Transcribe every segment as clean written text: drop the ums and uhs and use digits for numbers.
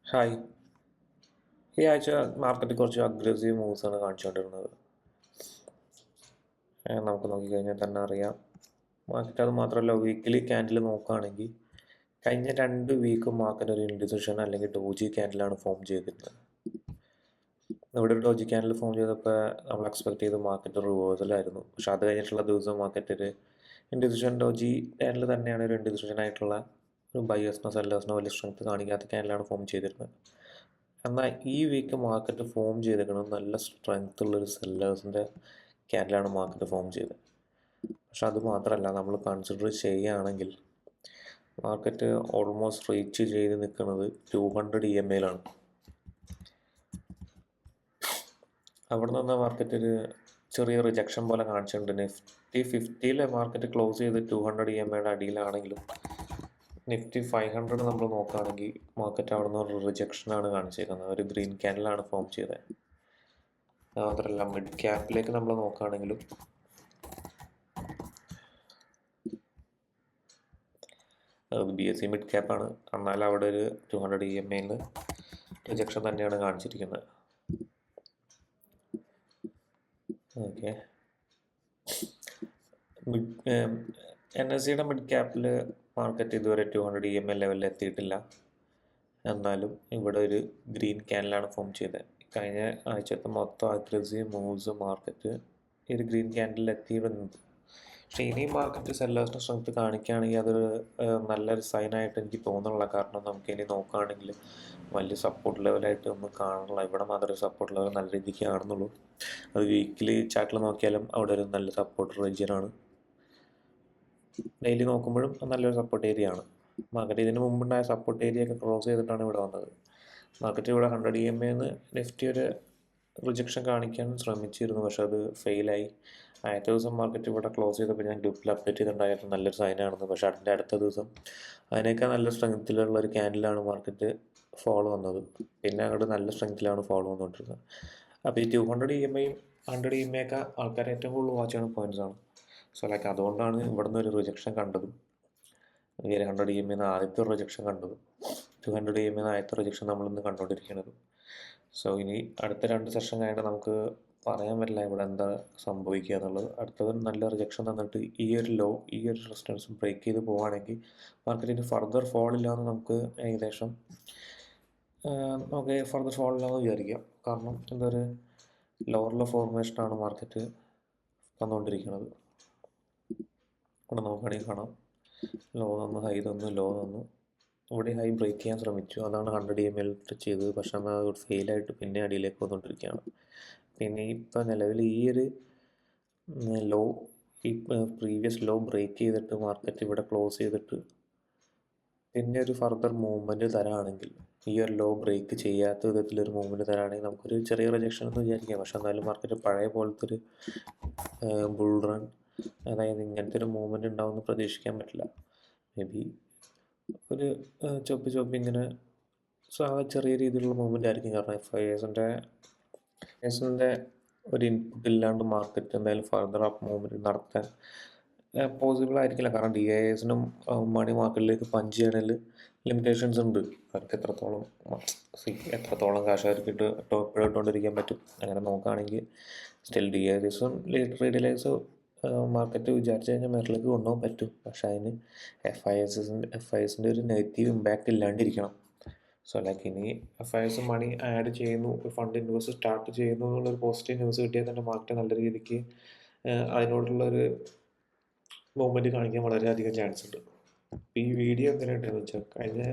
Hi. ഈ ആഴ്ച market കുറച്ച് അഗ്രസീവ് മൂവ്സാണ് കാണിച്ചുകൊണ്ടിരുന്നത്. നമുക്ക് നോക്കിക്കഴിഞ്ഞാൽ തന്നെ അറിയാം. മാർക്കറ്റ് അത് മാത്രമല്ല, വീക്കിലി ക്യാൻഡിൽ നോക്കുകയാണെങ്കിൽ കഴിഞ്ഞ 2 വീക്ക് മാർക്കറ്റ് ഒരു ഇൻഡിസിഷൻ അല്ലെങ്കിൽ ഡോജി ക്യാൻഡിലാണ് ഫോം ചെയ്തിരുന്നത്. ഇവിടെ ഒരു ഡോജി ക്യാൻഡിൽ ഫോം ചെയ്തപ്പോൾ നമ്മൾ എക്സ്പെക്ട് ചെയ്ത മാർക്കറ്റ് റിവേഴ്സലായിരുന്നു. പക്ഷെ അത് കഴിഞ്ഞിട്ടുള്ള ദിവസം മാർക്കറ്റ് ഒരു ഇൻഡിസിഷൻ ഡോജി ക്യാൻഡിൽ തന്നെയാണ് ഒരു ഇൻഡിസിഷൻ ആയിട്ടുള്ള ഒരു ബയേഴ്സിനോ സെല്ലേഴ്സിനോ വലിയ സ്ട്രെങ്ത് കാണിക്കാത്ത ക്യാൻഡിലാണ് ഫോം ചെയ്തിരുന്നത്. എന്നാൽ ഈ വീക്ക് മാർക്കറ്റ് ഫോം ചെയ്തിരിക്കുന്നത് നല്ല സ്ട്രെങ്ത് ഉള്ളൊരു സെല്ലേഴ്സിൻ്റെ ക്യാൻഡിലാണ് മാർക്കറ്റ് ഫോം ചെയ്തത്. പക്ഷെ അത് മാത്രമല്ല, നമ്മൾ കൺസിഡർ ചെയ്യുകയാണെങ്കിൽ മാർക്കറ്റ് ഓൾമോസ്റ്റ് റീച്ച് ചെയ്ത് നിൽക്കുന്നത് 200 EMAയിലാണ്. അവിടെ നിന്ന് മാർക്കറ്റ് ഒരു ചെറിയ റിജക്ഷൻ പോലെ കാണിച്ചിട്ടുണ്ട്. നിഫ്റ്റി 50 മാർക്കറ്റ് ക്ലോസ് ചെയ്ത് 200 EMAയുടെ അടിയിലാണെങ്കിലും നിഫ്റ്റി 500 നമ്മൾ നോക്കുകയാണെങ്കിൽ മാർക്കറ്റ് അവിടെ നിന്ന് ഒരു റിജക്ഷനാണ് കാണിച്ചിരിക്കുന്നത്. ഒരു ഗ്രീൻ ക്യാൻഡിലാണ് ഫോം ചെയ്തത്. മാത്രമല്ല, മിഡ് ക്യാപ്പിലേക്ക് നമ്മൾ നോക്കുകയാണെങ്കിലും BSE മിഡ് ക്യാപ്പാണ്, എന്നാൽ അവിടെ ഒരു 200 EMAയിൽ റിജക്ഷൻ തന്നെയാണ് കാണിച്ചിരിക്കുന്നത്. ഓക്കെ, NSEയുടെ മിഡ് ക്യാപ്പിൽ മാർക്കറ്റ് ഇതുവരെ 200 EMA ലെവലിൽ എത്തിയിട്ടില്ല. എന്നാലും ഇവിടെ ഒരു ഗ്രീൻ ക്യാൻഡിലാണ് ഫോം ചെയ്തത്. കഴിഞ്ഞ ആഴ്ചത്തെ മൊത്തം അഗ്രസീവ് മൂവ്സ് മാർക്കറ്റ് ഈ ഒരു ഗ്രീൻ ക്യാൻഡിൽ എത്തിയിടുന്നത്. പക്ഷേ ഇനി മാർക്കറ്റ് സെല്ലേഴ്സിൻ്റെ സ്ട്രെങ്ത് കാണിക്കുകയാണെങ്കിൽ അതൊരു നല്ലൊരു സൈനായിട്ട് എനിക്ക് തോന്നുന്നില്ല. കാരണം നമുക്ക് ഇനി നോക്കുകയാണെങ്കിൽ വലിയ സപ്പോർട്ട് ലെവലായിട്ട് ഒന്നും കാണുന്നില്ല. ഇവിടെ മാത്രമേ സപ്പോർട്ട് ലെവൽ നല്ല രീതിക്ക് കാണുന്നുള്ളൂ. അത് വീക്കിലി ചാർട്ടിൽ നോക്കിയാലും അവിടെ ഒരു നല്ല സപ്പോർട്ട് റീജിയനാണ്. ഡെയിലി നോക്കുമ്പോഴും നല്ലൊരു സപ്പോർട്ട് ഏരിയ ആണ്. മാർക്കറ്റ് ഇതിന് മുമ്പുണ്ടായ സപ്പോർട്ട് ഏരിയ ഒക്കെ ക്രോസ് ചെയ്തിട്ടാണ് ഇവിടെ വന്നത്. മാർക്കറ്റ് ഇവിടെ 100 EMAന്ന് നിഫ്റ്റി ഒരു റിജക്ഷൻ കാണിക്കാൻ ശ്രമിച്ചിരുന്നു, പക്ഷെ അത് ഫെയിലായി. ആദ്യത്തെ ദിവസം മാർക്കറ്റ് ഇവിടെ ക്ലോസ് ചെയ്തപ്പോൾ ഞാൻ ഗ്രൂപ്പിൽ അപ്ഡേറ്റ് ചെയ്തിട്ടുണ്ടായിരുന്നു നല്ലൊരു സൈനാണെന്ന്. പക്ഷേ അതിൻ്റെ അടുത്ത ദിവസം അതിനേക്കാൾ നല്ല സ്ട്രെങ്ത്തിലുള്ള ഒരു ക്യാൻഡിലാണ് മാർക്കറ്റ് ഫോളോ വന്നത്. പിന്നെ അങ്ങോട്ട് നല്ല സ്ട്രെങ്ത്തിലാണ് ഫോളോ വന്നുകൊണ്ടിരുന്നത്. അപ്പോൾ ഈ 200 EMAയും 100 EMA ആൾക്കാർ ഏറ്റവും കൂടുതൽ വാച്ച് ചെയ്യുന്ന പോയിൻറ്റ്സാണ്. സോ ലൈക്ക് അതുകൊണ്ടാണ് ഇവിടെ നിന്ന് ഒരു റിജക്ഷൻ കണ്ടതും, ഈ 100 EMAന്ന് ആദ്യത്തെ ഒരു റിജക്ഷൻ കണ്ടതും 200 EMAന്ന് ആദ്യത്തെ റിജക്ഷൻ നമ്മളിന്ന് കണ്ടുകൊണ്ടിരിക്കുന്നത്. സോ ഇനി അടുത്ത 2 സെഷൻ കഴിഞ്ഞിട്ട് നമുക്ക് പറയാൻ പറ്റില്ല ഇവിടെ എന്താ സംഭവിക്കുക എന്നുള്ളത്. അടുത്തത് നല്ല റിജക്ഷൻ തന്നിട്ട് ഈ ഒരു ലോ, ഈ ഒരു റെസിസ്റ്റൻസ് ബ്രേക്ക് ചെയ്ത് പോവുകയാണെങ്കിൽ മാർക്കറ്റിന് ഫർദർ ഫോളില്ലാന്ന് നമുക്ക് ഏകദേശം ഫർദർ ഫോളില്ലാന്ന് വിചാരിക്കാം. കാരണം എന്താ ഒരു ലോവറിലെ ഫോർമേഷനാണ് മാർക്കറ്റ് തന്നുകൊണ്ടിരിക്കുന്നത്. ഇവിടെ നോക്കുകയാണെങ്കിൽ കാണാം, ലോ തന്നു, ഹൈ തന്നു, ലോ തന്നു. ഇവിടെ ഹൈ ബ്രേക്ക് ചെയ്യാൻ ശ്രമിച്ചു, അതാണ് 100 EMA ടച്ച് ചെയ്തത്. പക്ഷെ എന്നാൽ അത് ഫെയിലായിട്ട് പിന്നെ അടിയിലേക്ക് വന്നുകൊണ്ടിരിക്കുകയാണ്. പിന്നെ ഇപ്പം നിലവിൽ ഈ ഒരു ലോ, ഈ പ്രീവിയസ് ലോ ബ്രേക്ക് ചെയ്തിട്ട് മാർക്കറ്റ് ഇവിടെ ക്ലോസ് ചെയ്തിട്ട് പിന്നെ ഒരു ഫർദർ മൂവ്മെൻറ്റ് തരാണെങ്കിൽ, ഈ ഒരു ലോ ബ്രേക്ക് ചെയ്യാത്ത വിധത്തിലൊരു മൂവ്മെൻറ്റ് തരാണെങ്കിൽ നമുക്കൊരു ചെറിയ റിജക്ഷൻ എന്ന് വിചാരിക്കാം. പക്ഷെ എന്നാലും മാർക്കറ്റ് പഴയ പോലത്തെ ഒരു ബുൾ റൺ, അതായത് ഇങ്ങനത്തെ ഒരു മൂവ്മെൻറ്റ് ഉണ്ടാവുമെന്ന് പ്രതീക്ഷിക്കാൻ പറ്റില്ല. മേ ബി ഒരു ചൊപ്പി ഇങ്ങനെ ചെറിയ രീതിയിലുള്ള മൂവ്മെൻ്റ് ആയിരിക്കും. കാരണം FISൻ്റെ ഒരു ഇൻപുട്ട് ഇല്ലാണ്ട് മാർക്കറ്റ് എന്തായാലും ഫർദർ അപ്പ് മൂവ്മെൻറ്റ് നടത്താൻ പോസിബിൾ ആയിരിക്കില്ല. കാരണം DISനും മണി മാർക്കറ്റിലേക്ക് പഞ്ച് ചെയ്യണതിൽ ലിമിറ്റേഷൻസ് ഉണ്ട്. അവർക്ക് എത്രത്തോളം കാശ് അവർക്ക് ഇട്ടുകൊണ്ടിരിക്കാൻ പറ്റും. അങ്ങനെ നോക്കുകയാണെങ്കിൽ സ്റ്റിൽ DISും റീറ്റെയിലേഴ്സും മാർക്കറ്റ് വിചാരിച്ചു കഴിഞ്ഞാൽ മേളിലേക്ക് കൊണ്ടുപോകാൻ പറ്റും. പക്ഷേ അതിന് FISൻ്റെ ഒരു നെഗറ്റീവ് ഇമ്പാക്റ്റ് ഇല്ലാണ്ടിരിക്കണം. സോ ലൈക്ക് ഇനി FIS മണി ആഡ് ചെയ്യുന്നു, ഫണ്ട് ഇൻവെസ്റ്റ് സ്റ്റാർട്ട് ചെയ്യുന്നു എന്നുള്ളൊരു പോസിറ്റീവ് ന്യൂസ് കിട്ടിയാൽ തന്നെ മാർക്കറ്റ് നല്ല രീതിക്ക് അതിനോടുള്ളൊരു മൂവ്മെൻറ്റ് കാണിക്കാൻ വളരെയധികം ചാൻസ് ഉണ്ട്. ഈ വീഡിയോ എങ്ങനെയുണ്ടെന്ന് വെച്ചാൽ കഴിഞ്ഞ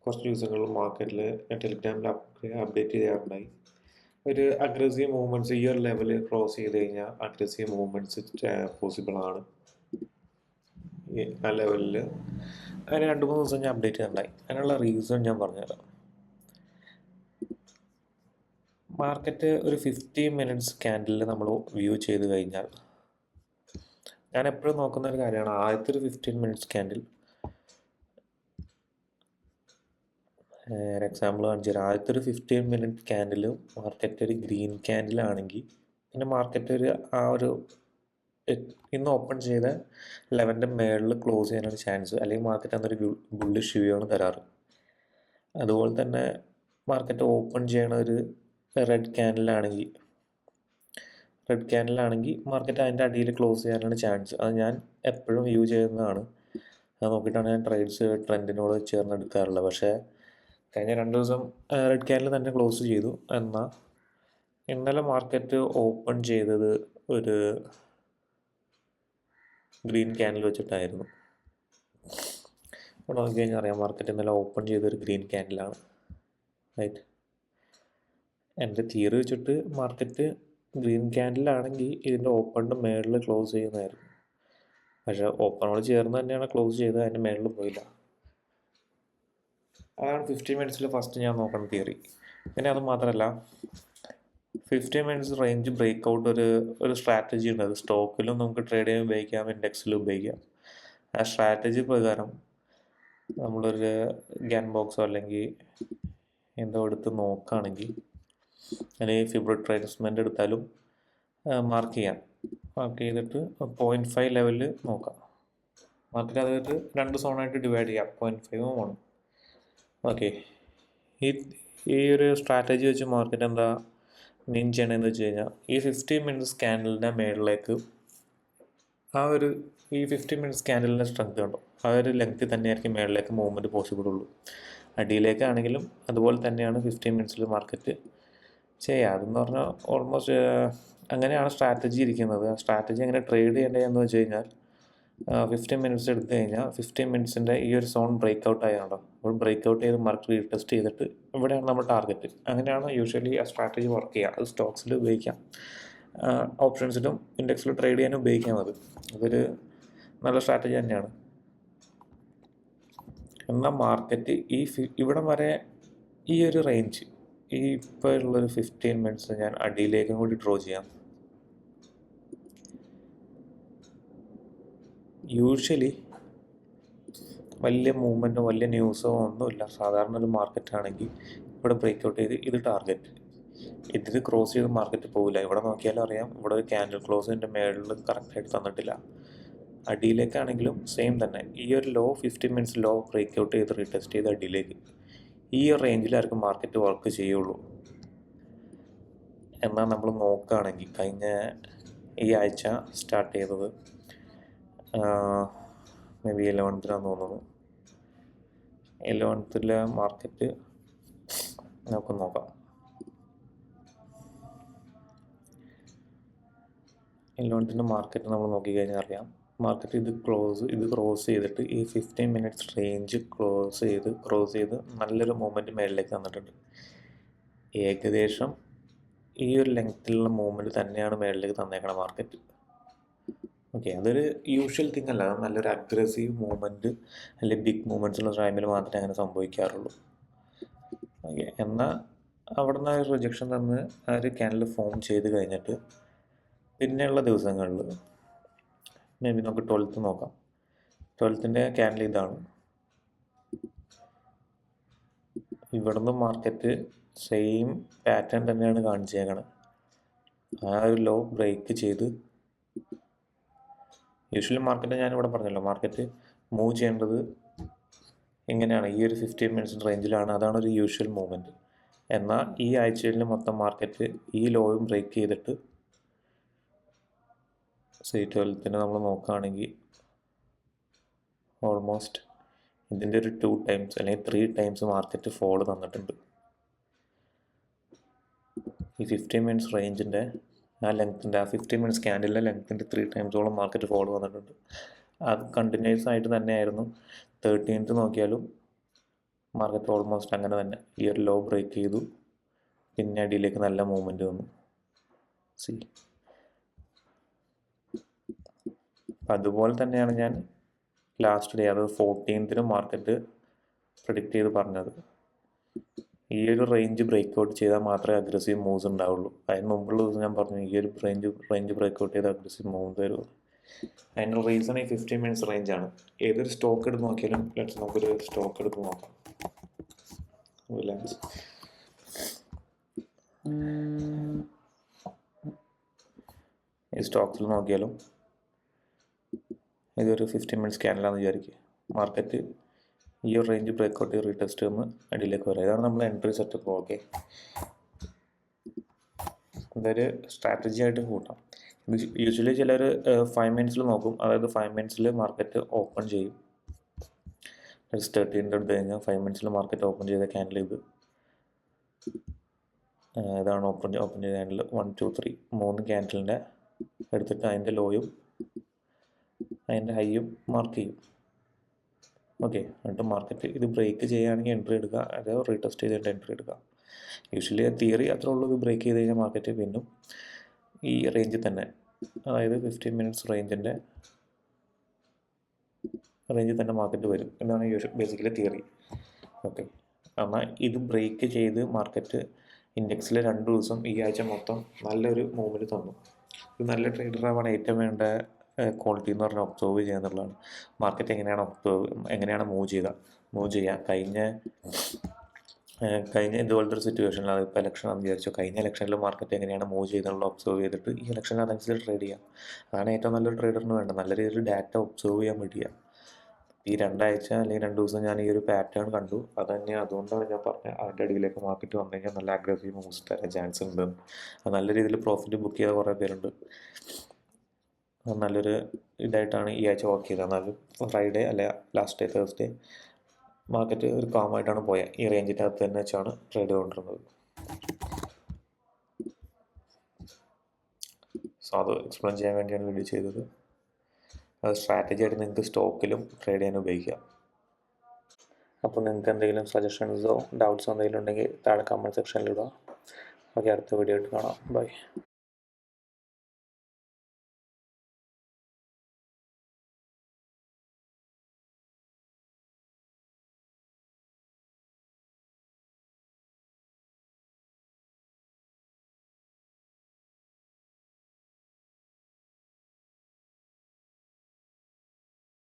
കുറച്ച് ദിവസങ്ങളിൽ മാർക്കറ്റിൽ ഞാൻ ടെലിഗ്രാമിൽ അപ്ഡേറ്റ് ചെയ്യാറുണ്ടായി. ഒരു അഗ്രസീവ് മൂവ്മെൻറ്റ്സ് ഈ ഒരു ലെവൽ ക്രോസ് ചെയ്ത് കഴിഞ്ഞാൽ അഗ്രസീവ് മൂവ്മെൻറ്റ്സ് പോസിബിളാണ്. ആ ലെവലിൽ അങ്ങനെ 2-3 ദിവസം ഞാൻ അപ്ഡേറ്റ് ചെയ്തിട്ടുണ്ടായി. അതിനുള്ള റീസൺ ഞാൻ പറഞ്ഞുതരാം. മാർക്കറ്റ് ഒരു 15 മിനിറ്റ്സ് ക്യാൻഡിൽ നമ്മൾ വ്യൂ ചെയ്ത് കഴിഞ്ഞാൽ, ഞാൻ എപ്പോഴും നോക്കുന്ന ഒരു കാര്യമാണ് ആദ്യത്തെ ഒരു 15 മിനിറ്റ്സ് ക്യാൻഡിൽ. എക്സാമ്പിൾ കാണിച്ചു തരാം. ആദ്യത്തെ ഒരു 15 മിനിറ്റ് ക്യാൻഡിൽ മാർക്കറ്റ് ഒരു ഗ്രീൻ ക്യാൻഡിലാണെങ്കിൽ പിന്നെ മാർക്കറ്റ് ഒരു ഇന്ന് ഓപ്പൺ ചെയ്ത 11ൻ്റെ മേളിൽ ക്ലോസ് ചെയ്യാനാണ് ചാൻസ്. അല്ലെങ്കിൽ മാർക്കറ്റ് അന്നൊരു ബുള്ളിഷ് വ്യൂ ആണ് തരാറ്. അതുപോലെ തന്നെ മാർക്കറ്റ് ഓപ്പൺ ചെയ്യണ ഒരു റെഡ് ക്യാൻഡിലാണെങ്കിൽ മാർക്കറ്റ് അതിൻ്റെ അടിയിൽ ക്ലോസ് ചെയ്യാനാണ് ചാൻസ്. അത് ഞാൻ എപ്പോഴും വ്യൂ ചെയ്യുന്നതാണ്. അത് നോക്കിയിട്ടാണ് ഞാൻ ട്രെൻഡിനോട് ചേർന്നെടുക്കാറുള്ളത്. പക്ഷേ കഴിഞ്ഞ 2 ദിവസം റെഡ് ക്യാൻഡിൽ തന്നെ ക്ലോസ് ചെയ്തു. എന്നാൽ ഇന്നലെ മാർക്കറ്റ് ഓപ്പൺ ചെയ്തത് ഒരു ഗ്രീൻ ക്യാൻഡിൽ വെച്ചിട്ടായിരുന്നു. ഇവിടെ നോക്കി കഴിഞ്ഞാൽ അറിയാം, മാർക്കറ്റ് ഇന്നലെ ഓപ്പൺ ചെയ്തൊരു ഗ്രീൻ ക്യാൻഡിലാണ്. റൈറ്റ്, എൻ്റെ തിയറി വെച്ചിട്ട് മാർക്കറ്റ് ഗ്രീൻ ക്യാൻഡിലാണെങ്കിൽ ഇതിൻ്റെ ഓപ്പണിൻ്റെ മേളിൽ ക്ലോസ് ചെയ്യുന്നതായിരുന്നു. പക്ഷേ ഓപ്പണോട് ചേർന്ന് തന്നെയാണ് ക്ലോസ് ചെയ്തത്, അതിൻ്റെ മേളിൽ പോയില്ല. അതാണ് 15 മിനിറ്റ്സിൽ ഫസ്റ്റ് ഞാൻ നോക്കുന്ന തിയറി. പിന്നെ അത് മാത്രമല്ല, 15 മിനിറ്റ്സ് റേഞ്ച് ബ്രേക്ക് ഔട്ട് ഒരു സ്ട്രാറ്റജി ഉണ്ട്. അത് സ്റ്റോക്കിലും നമുക്ക് ട്രേഡ് ചെയ്യാൻ ഉപയോഗിക്കാം, ഇൻഡെക്സിലും ഉപയോഗിക്കാം. ആ സ്ട്രാറ്റജി പ്രകാരം നമ്മളൊരു ഗ്യാൻ ബോക്സോ അല്ലെങ്കിൽ എന്തോ എടുത്ത് നോക്കുകയാണെങ്കിൽ, അല്ലെങ്കിൽ ഫിബ്രവരി ട്രേസ്മെൻ്റ് എടുത്താലും മാർക്ക് ചെയ്തിട്ട് 0.5 ലെവലിൽ നോക്കാം. മാർക്കറ്റ് അതായത് 2 സോണായിട്ട് ഡിവൈഡ് ചെയ്യാം, 0.5 1. ഓക്കെ, ഈ ഒരു സ്ട്രാറ്റജി വെച്ച് മാർക്കറ്റ് എന്താ മീൻ ചെയ്യണമെന്ന് വെച്ച് കഴിഞ്ഞാൽ, ഈ 15 മിനിറ്റ്സ് ക്യാൻഡലിൻ്റെ മേളിലേക്ക് ഈ 15 മിനിറ്റ്സ് ക്യാൻഡലിൻ്റെ സ്ട്രെങ്ത് ഉണ്ടോ, ആ ഒരു ലെങ്ത്തിൽ തന്നെയായിരിക്കും മേളിലേക്ക് മൂവ്മെൻറ്റ് പോസിബിൾ ഉള്ളൂ. അടിയിലേക്കാണെങ്കിലും അതുപോലെ തന്നെയാണ് 15 മിനിറ്റ്സിൽ മാർക്കറ്റ് ചെയ്യുക. അതെന്ന് പറഞ്ഞാൽ ഓൾമോസ്റ്റ് അങ്ങനെയാണ് സ്ട്രാറ്റജി ഇരിക്കുന്നത്. സ്ട്രാറ്റജി എങ്ങനെ ട്രേഡ് ചെയ്യേണ്ടതെന്ന് വെച്ച് കഴിഞ്ഞാൽ, 15 മിനിറ്റ്സ് എടുത്തു കഴിഞ്ഞാൽ 15 മിനിറ്റ്സിൻ്റെ ഈ ഒരു സോൺ ബ്രേക്ക് ഔട്ട് ആയാണ്ടോ, അപ്പോൾ ബ്രേക്ക് ഔട്ട് ചെയ്ത് മാർക്കറ്റ് റീടെസ്റ്റ് ചെയ്തിട്ട് ഇവിടെയാണ് നമ്മൾ ടാർഗറ്റ്. അങ്ങനെയാണ് യൂഷ്വലി ആ സ്ട്രാറ്റജി വർക്ക് ചെയ്യുക. അത് സ്റ്റോക്സിൽ ഉപയോഗിക്കാം, ഓപ്ഷൻസിലും ഇൻഡെക്സിലും ട്രേഡ് ചെയ്യാനും ഉപയോഗിക്കാം. അതൊരു നല്ല സ്ട്രാറ്റജി തന്നെയാണ്. എന്നാൽ മാർക്കറ്റ് ഇവിടം വരെ ഈ ഒരു റേഞ്ച്, ഇപ്പോൾ ഉള്ളൊരു 15 മിനിറ്റ്സ് ഞാൻ അടിയിലേക്കും കൂടി ഡ്രോ ചെയ്യാം. യൂഷ്വലി വലിയ മൂവ്മെൻറ്റോ വലിയ ന്യൂസോ ഒന്നുമില്ല. സാധാരണ ഒരു മാർക്കറ്റ് ആണെങ്കിൽ ഇവിടെ ബ്രേക്ക് ഔട്ട് ചെയ്ത് ഇത് ടാർഗറ്റ്, ഇതിൽ ക്രോസ് ചെയ്ത് മാർക്കറ്റ് പോകില്ല. ഇവിടെ നോക്കിയാലും അറിയാം, ഇവിടെ ഒരു ക്യാൻഡിൽ ക്ലോസിൻ്റെ മേളിൽ കറക്റ്റായിട്ട് തന്നിട്ടില്ല. അടിയിലേക്കാണെങ്കിലും സെയിം തന്നെ. ഈ ഒരു low 15 minutes low break out ചെയ്ത് റീടെസ്റ്റ് ചെയ്ത് അടിയിലേക്ക്, ഈ ഒരു റേഞ്ചിലായിരിക്കും മാർക്കറ്റ് വർക്ക് ചെയ്യുള്ളൂ. എന്നാൽ നമ്മൾ നോക്കുകയാണെങ്കിൽ കഴിഞ്ഞ ഈ ആഴ്ച സ്റ്റാർട്ട് ചെയ്തത് മേ ബി 11th തോന്നുന്നു. 11th മാർക്കറ്റ് നമുക്ക് നോക്കാം. 11th മാർക്കറ്റ് നമ്മൾ നോക്കിക്കഴിഞ്ഞാൽ അറിയാം, മാർക്കറ്റ് ഇത് ക്രോസ് ചെയ്തിട്ട് ഈ 15 മിനിറ്റ്സ് റേഞ്ച് ക്രോസ് ചെയ്ത് നല്ലൊരു മൂവ്മെൻറ്റ് മേളിലേക്ക് വന്നിട്ടുണ്ട്. ഏകദേശം ഈ ഒരു ലെങ്ത്തിലുള്ള മൂവ്മെൻറ്റ് തന്നെയാണ് മേളിലേക്ക് തന്നേക്കണം മാർക്കറ്റ്. ഓക്കെ, അതൊരു യൂഷ്വൽ തിങ് അല്ല. അത് നല്ലൊരു അഗ്രസീവ് മൂവ്മെൻറ്റ് അല്ലെങ്കിൽ ബിഗ് മൂവ്മെൻറ്റ്സ് ഉള്ള ടൈമിൽ മാത്രമേ അങ്ങനെ സംഭവിക്കാറുള്ളൂ. ഓക്കെ, എന്നാൽ അവിടെ നിന്ന് ഒരു റിജക്ഷൻ തന്ന് ആ ഒരു ക്യാൻഡിൽ ഫോം ചെയ്ത് കഴിഞ്ഞിട്ട് പിന്നെയുള്ള ദിവസങ്ങളിൽ മേ ബി നമുക്ക് 12th നോക്കാം. 12th ക്യാൻഡിൽ ഇതാണ്. ഇവിടുന്ന് മാർക്കറ്റ് സെയിം പാറ്റേൺ തന്നെയാണ് കാണിച്ചേക്കണത്. ആ ഒരു ലോ ബ്രേക്ക് ചെയ്ത്, യൂഷ്വലി മാർക്കറ്റ് ഞാനിവിടെ പറഞ്ഞല്ലോ, മാർക്കറ്റ് മൂവ് ചെയ്യേണ്ടത് എങ്ങനെയാണ്, ഈ ഒരു 15 മിനിറ്റ്സ് റേഞ്ചിലാണ്. അതാണ് ഒരു യൂഷ്വൽ മൂവ്മെൻറ്റ്. എന്നാൽ ഈ ആഴ്ചയിൽ മൊത്തം മാർക്കറ്റ് ഈ ലോയും ബ്രേക്ക് ചെയ്തിട്ട് 12th നമ്മൾ നോക്കുകയാണെങ്കിൽ ഓൾമോസ്റ്റ് ഇതിൻ്റെ ഒരു 2 ടൈംസ് അല്ലെങ്കിൽ 3 ടൈംസ് മാർക്കറ്റ് ഫോൾ തന്നിട്ടുണ്ട്. ഈ 15 മിനിറ്റ്സ് റേഞ്ചിൻ്റെ ആ 15 മിനിറ്റ്സ് ക്യാൻഡിലിൻ്റെ ലെങ്ത്തിൻ്റെ 3 ടൈംസോളം മാർക്കറ്റ് ഫോൾ വന്നിട്ടുണ്ട്. അത് കണ്ടിന്യൂസ് ആയിട്ട് തന്നെയായിരുന്നു. 13th നോക്കിയാലും മാർക്കറ്റ് ഓൾമോസ്റ്റ് അങ്ങനെ തന്നെ ഈ ഒരു ലോ ബ്രേക്ക് ചെയ്തു, പിന്നെ അടിയിലേക്ക് നല്ല മൂവ്മെൻറ്റ് വന്നു. അതുപോലെ തന്നെയാണ് ഞാൻ ലാസ്റ്റ് ഡേ, അത് 14th മാർക്കറ്റ് പ്രെഡിക്റ്റ് ചെയ്ത് പറഞ്ഞത്. ഈ ഒരു റേഞ്ച് ബ്രേക്ക് ഔട്ട് ചെയ്താൽ മാത്രമേ അഗ്രസീവ് മൂവ്സ് ഉണ്ടാവുള്ളൂ. അതിന് മുമ്പുള്ള ദിവസം ഞാൻ പറഞ്ഞു, ഈ ഒരു റേഞ്ച് ബ്രേക്ക് ഔട്ട് ചെയ്ത് അഗ്രസീവ് മൂവ് വരുള്ളൂ. അതിൻ്റെ റീസൺ ഈ 15 മിനിറ്റ്സ് റേഞ്ചാണ്. ഏതൊരു സ്റ്റോക്ക് എടുത്ത് നോക്കിയാലും, നമുക്കൊരു സ്റ്റോക്ക് എടുത്ത് നോക്കാം. റിലയൻസ്, ഈ സ്റ്റോക്സിൽ നോക്കിയാലും ഇതൊരു 15 മിനിറ്റ്സ് ക്യാൻഡിലാണെന്ന് വിചാരിക്കുക. മാർക്കറ്റ് ഈ ഒരു റേഞ്ച് ബ്രേക്കൗട്ട് റീടെസ്റ്റ് എന്ന് അടിയിലേക്ക് വരാം. ഇതാണ് നമ്മൾ എൻട്രി സെറ്റപ്പ്. ഓക്കെ, ഇതൊരു സ്ട്രാറ്റജി ആയിട്ട് കൂട്ടാം. ഇത് യൂഷ്വലി ചിലർ 5 മിനിറ്റ്സിൽ നോക്കും. അതായത് 5 മിനിറ്റ്സിൽ മാർക്കറ്റ് ഓപ്പൺ ചെയ്യും. 13 എടുത്ത് കഴിഞ്ഞാൽ 5 മിനിറ്റ്സിൽ മാർക്കറ്റ് ഓപ്പൺ ചെയ്ത ക്യാൻഡിൽ ഇതാണ് ഓപ്പൺ ചെയ്ത ക്യാൻഡിൽ. 1 2 3 3 ക്യാൻഡിലിൻ്റെ എടുത്തിട്ട് അതിൻ്റെ ലോയും അതിൻ്റെ ഹൈയും മാർക്ക് ചെയ്യും. ഓക്കെ, എന്നിട്ട് മാർക്കറ്റ് ഇത് ബ്രേക്ക് ചെയ്യുകയാണെങ്കിൽ എൻട്രി എടുക്കുക, അത് റീടെസ്റ്റ് ചെയ്തിട്ട് എൻട്രി എടുക്കുക. യൂഷ്വലി തിയറി അത്രേ ഉള്ളൂ. ഇത് ബ്രേക്ക് ചെയ്ത് കഴിഞ്ഞാൽ മാർക്കറ്റ് പിന്നും ഈ റേഞ്ചിൽ തന്നെ, അതായത് 15 മിനിറ്റ്സ് റേഞ്ചിൽ തന്നെ മാർക്കറ്റ് വരും എന്നാണ് ബേസിക്കലി തിയറി. ഓക്കെ, എന്നാൽ ഇത് ബ്രേക്ക് ചെയ്ത് മാർക്കറ്റ് ഇൻഡെക്സിൽ 2 ദിവസം ഈ ആഴ്ച മൊത്തം നല്ലൊരു മൂവ്മെൻറ്റ് തന്നു. ഇത് നല്ല ട്രേഡറാവാൻ ഏറ്റവും വേണ്ട ക്വാളിറ്റി എന്ന് പറഞ്ഞാൽ ഒബ്സർവ് ചെയ്യുക എന്നുള്ളതാണ്. മാർക്കറ്റ് എങ്ങനെയാണ് മൂവ് ചെയ്യുക. കഴിഞ്ഞ ഇതുപോലത്തെ ഒരു സിറ്റുവേഷനിൽ, അതിപ്പോൾ ഇലക്ഷൻ ആണെന്ന് വിചാരിച്ചു, കഴിഞ്ഞ ഇലക്ഷനിൽ മാർക്കറ്റ് എങ്ങനെയാണ് മൂവ് ചെയ്യുന്നുള്ള ഒബ്സർവ് ചെയ്തിട്ട് ഈ ഇലക്ഷനിൽ അതനുസരിച്ച് ട്രേഡ് ചെയ്യുക. അതാണ് ഏറ്റവും നല്ലൊരു ട്രേഡറിന് വേണ്ടത്. നല്ല രീതിയിൽ ഡാറ്റ ഒബ്സർവ് ചെയ്യാൻ പറ്റുക. ഈ 2 ആഴ്ച അല്ലെങ്കിൽ 2 ദിവസം ഞാൻ ഈ ഒരു പാറ്റേൺ കണ്ടു. അതുകൊണ്ടാണ് ഞാൻ പറഞ്ഞത് അതിൻ്റെ അടിയിലേക്ക് മാർക്കറ്റ് വന്നു കഴിഞ്ഞാൽ നല്ല അഗ്രസീവ് മൂവ്സ് തരാൻ ചാൻസ് ഉണ്ട്. നല്ല രീതിയിൽ പ്രോഫിറ്റ് ബുക്ക് ചെയ്ത കുറേ പേരുണ്ട്. നല്ലൊരു ഇതായിട്ടാണ് ഈ ആഴ്ച വർക്ക് ചെയ്തത്. എന്നാലും ഫ്രൈഡേ അല്ലെ ലാസ്റ്റ് ഡേ തേഴ്സ്ഡേ മാർക്കറ്റ് ഒരു കാമായിട്ടാണ് പോയത്. ഈ റേഞ്ചിൻ്റെ അകത്ത് തന്നെ വെച്ചാണ് ട്രേഡ് ചെയ്തുകൊണ്ടിരുന്നത്. സോ അത് എക്സ്പ്ലെയിൻ ചെയ്യാൻ വേണ്ടിയാണ് വീഡിയോ ചെയ്തത്. അത് സ്ട്രാറ്റജി ആയിട്ട് നിങ്ങൾക്ക് സ്റ്റോക്കിലും ട്രേഡ് ചെയ്യാൻ ഉപയോഗിക്കാം. അപ്പോൾ നിങ്ങൾക്ക് എന്തെങ്കിലും സജഷൻസോ ഡൗട്ട്സോ എന്തെങ്കിലും ഉണ്ടെങ്കിൽ താഴെ കമൻറ്റ് സെക്ഷനിലിടുക. ഓക്കെ, അടുത്ത വീഡിയോ ആയിട്ട് കാണാം. ബൈ.